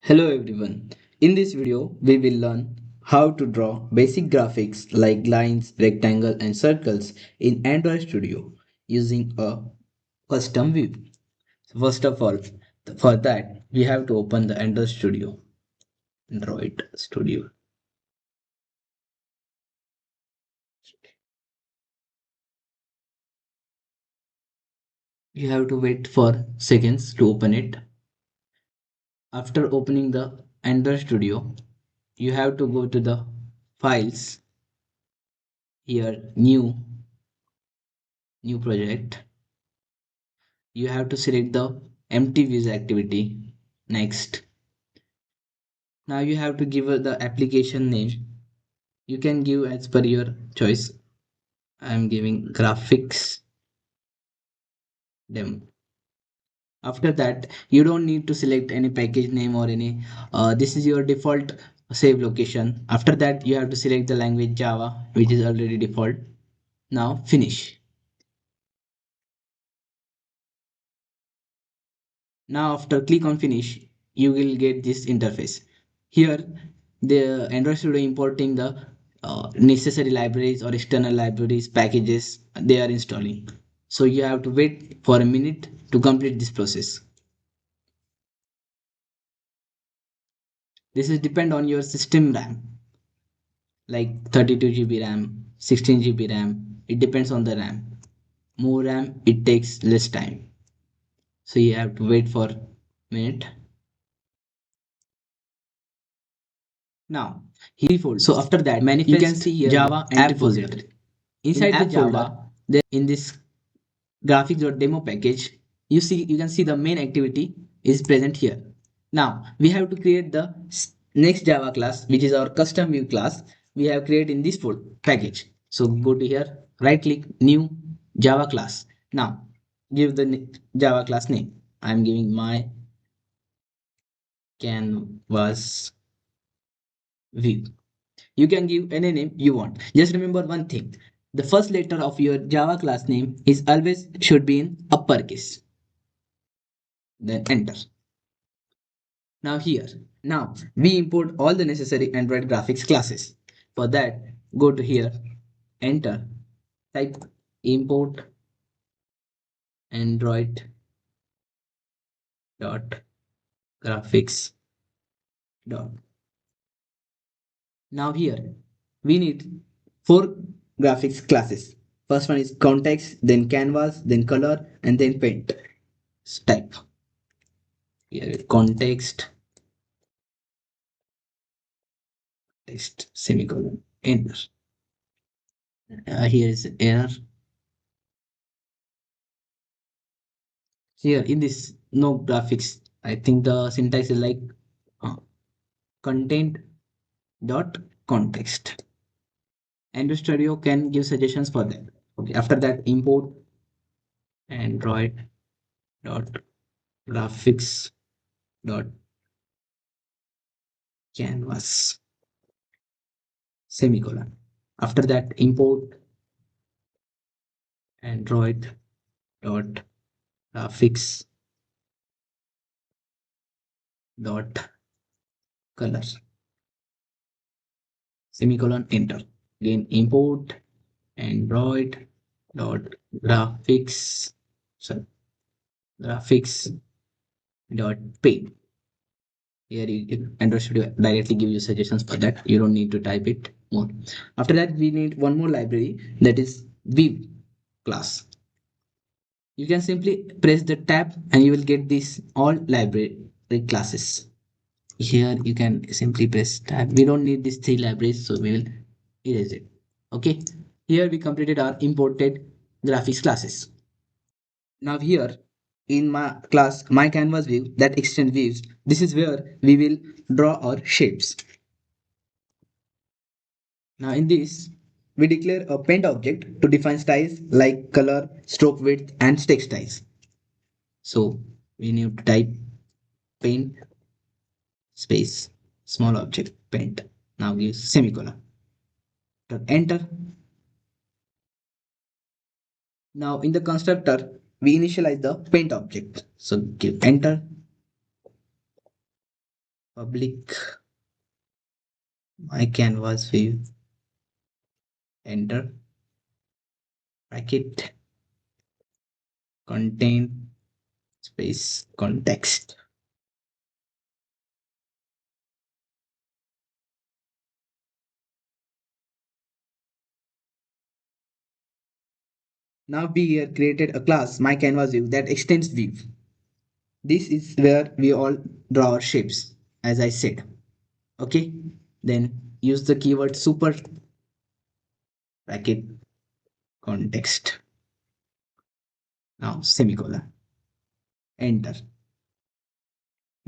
Hello everyone. In this video, we will learn how to draw basic graphics like lines, rectangle and circles in Android Studio using a custom view. First of all, for that, we have to open the Android Studio. Android Studio. You have to wait for seconds to open it. After opening the Android Studio, you have to go to the files here, new project. You have to select the empty views activity. Next, now you have to give the application name. You can give as per your choice. I am giving graphics demo. After that, you don't need to select any package name or any this is your default save location. After that, you have to select the language Java, which is already default. Now finish. Now after click on finish, you will get this interface. Here the Android Studio importing the necessary libraries or external libraries packages they are installing. So you have to wait for a minute to complete this process. This is depend on your system RAM, like 32 GB RAM, 16 GB RAM. It depends on the RAM. More RAM, it takes less time. So you have to wait for a minute. Now, here folder. So after that, you can see here Java app folder. Inside the Java, there in this graphics.demo package, you can see the main activity is present here. Now we have to create the next Java class, which is our custom view class. We have created in this folder package. So go to here, right click, new Java class. Now give the Java class name. I am giving my canvas view. You can give any name you want. Just remember one thing. The first letter of your Java class name is always should be in uppercase. Then enter. Now here. Now we import all the necessary Android graphics classes. For that, go to here, enter, type import Android dot graphics dot. Now here we need four graphics classes. First one is context, then canvas, then color, and then paint. Type here context text semicolon enter. Here is error. Here in this no graphics. I think the syntax is like uh, content dot context. Android Studio can give suggestions for that. Okay. After that, import Android dot graphics dot canvas semicolon. After that, import Android dot graphics dot color semicolon enter. Again, import Android dot graphics sorry graphics dot paint. Here Android Studio directly give you suggestions for that. You don't need to type it more. After that, we need one more library, that is View class. You can simply press the tab and you will get these all library classes. Here you can simply press tab. We don't need these three libraries, so we will erase it. Okay. Here we completed our imported graphics classes. Now here in my class, my canvas view that extend views, this is where we will draw our shapes. Now in this, we declare a paint object to define styles like color, stroke width, and text styles. So we need to type paint space small object paint. Now give semicolon. Enter. Now in the constructor, we initialize the paint object. So give enter. public my canvas view, enter, bracket, contain, space, context. Now we here created a class, my canvas view, that extends view. This is where we all draw our shapes, as I said. Okay, then use the keyword super, bracket, context. Now semicolon, enter.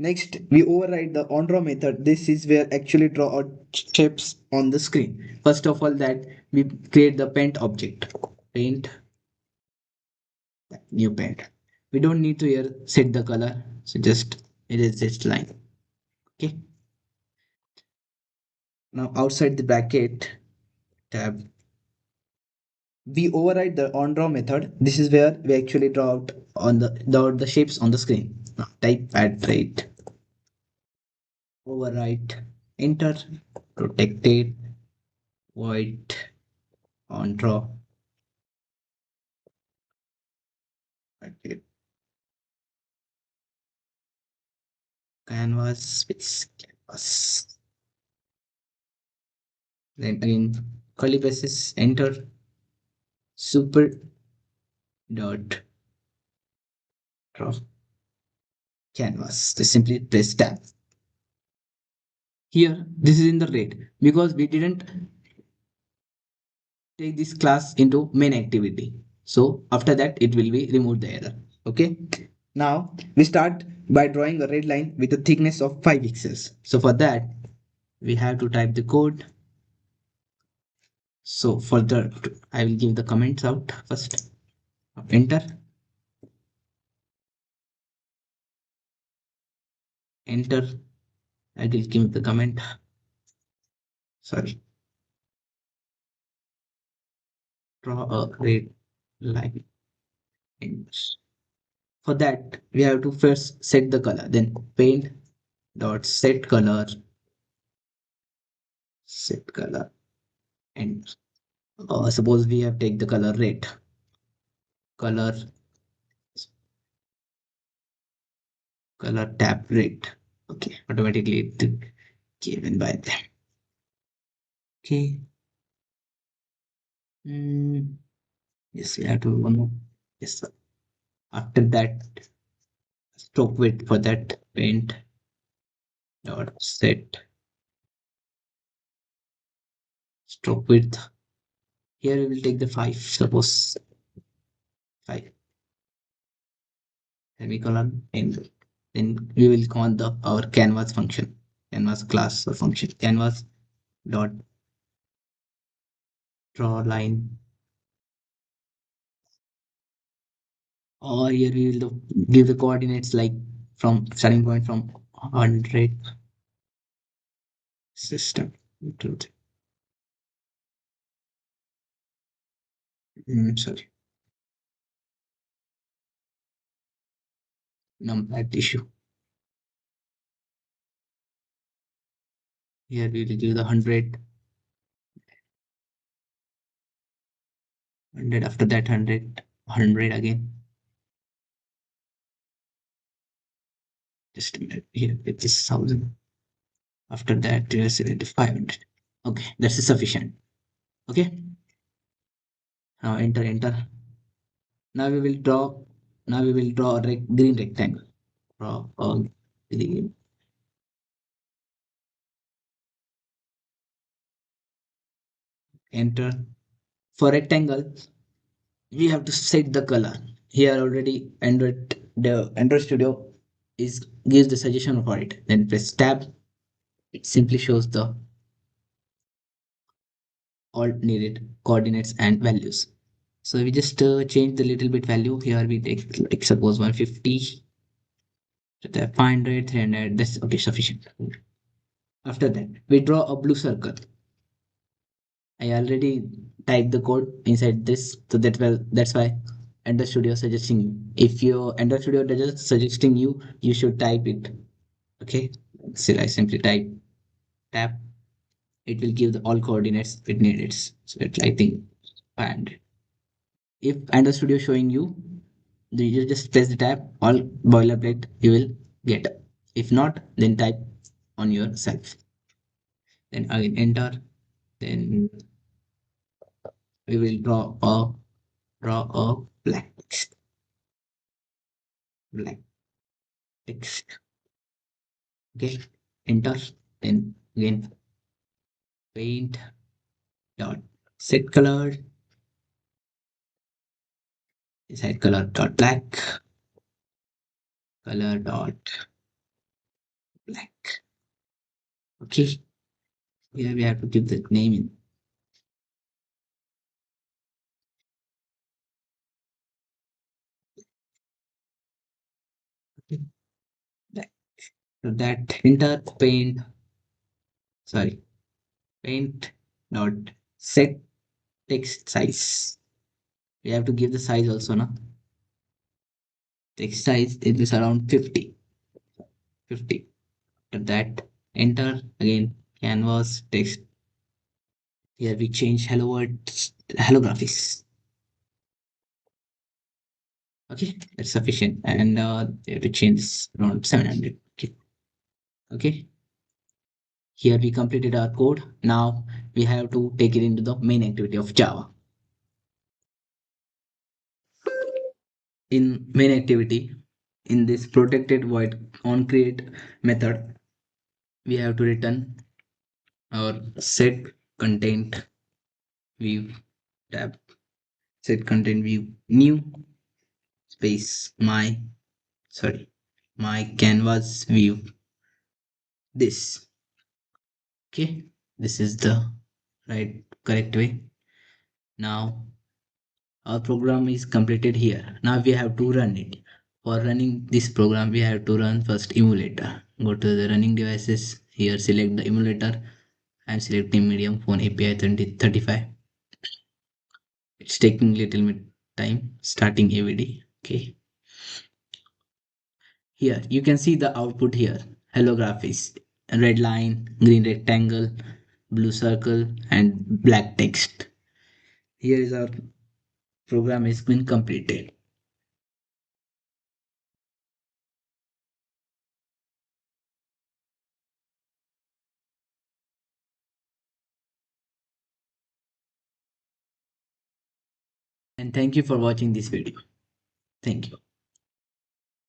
Next, we override the onDraw method. This is where actually draw our shapes on the screen. First of all, that we create the paint object. Paint, new paint. We don't need to here set the color. So just it is this line. Okay. Now outside the bracket tab, we override the onDraw method. This is where we actually draw out on the shapes on the screen. Now type add rate, override, enter, protected, void, onDraw. Okay. Canvas with canvas. Then again, curly braces, enter, super dot draw canvas. Just simply press tab. Here, this is in the red because we didn't take this class into main activity. So after that, it will be remove the error. Okay. Now we start by drawing a red line with a thickness of 5 pixels. So for that, we have to type the code. So for the, I will give the comments out first. Enter, enter. I will give the comment. Sorry. Draw a red line. For that, we have to first set the color. Then paint dot set color, and suppose we have take the color red. Color tab red. Okay, automatically it given by them. Okay. Yes, we have to one more. Yes, sir. After that, stroke width for that paint dot set stroke width. Here we will take the 5, suppose 5 semicolon, and then we will call the our canvas function, canvas class or function, canvas dot draw line. Or here we will give the coordinates like from starting point from 100 system to sorry, numpad issue. Here we will give the 100, after that 100 again. Just a minute, here it is 1000. After that we will 500. Okay, that's sufficient. Okay, now enter. Now we will draw. Now we will draw a green rectangle. Draw a green. Enter. For rectangle, we have to set the color. Here already the Android Studio is gives the suggestion for it. Then press tab. It simply shows the all needed coordinates and values. So we just change the little bit value. Here we take like suppose 150. So the 500, 300. That's okay, sufficient. After that, we draw a blue circle. I already typed the code inside this, so that's why Android Studio suggesting you. If your Android Studio doesn't suggesting you, you should type it. Okay. Still, I simply type tab. It will give the all coordinates it needs. So it's I think 500. If Android Studio showing you, you just press the tab, all boilerplate you will get. If not, then type on yourself. Then again enter. Then we will draw a black text. Okay, enter. Then again paint dot set color, set color dot color dot black. Okay, here we have to give the name in. Okay, black. So that enter sorry paint dot set text size. We have to give the size also now. Text size it is around 50. 50. After that enter again canvas text. Here we change hello words, hello graphics. Okay, that's sufficient. And we have to change this around 700. Okay. Okay. Here we completed our code. Now we have to take it into the main activity of Java. In main activity, in this protected void on create method, we have to return our set content view tab, set content view new space my canvas view. This okay, this is the right correct way. Now our program is completed here. Now we have to run it. For running this program, we have to run first emulator. Go to the running devices. Here select the emulator. I'm selecting medium phone API 2035. It's taking little bit time starting AVD. Okay. Here you can see the output here. Hello graphics. Red line, green rectangle, blue circle, and black text. Here is our program has been completed. And thank you for watching this video. Thank you.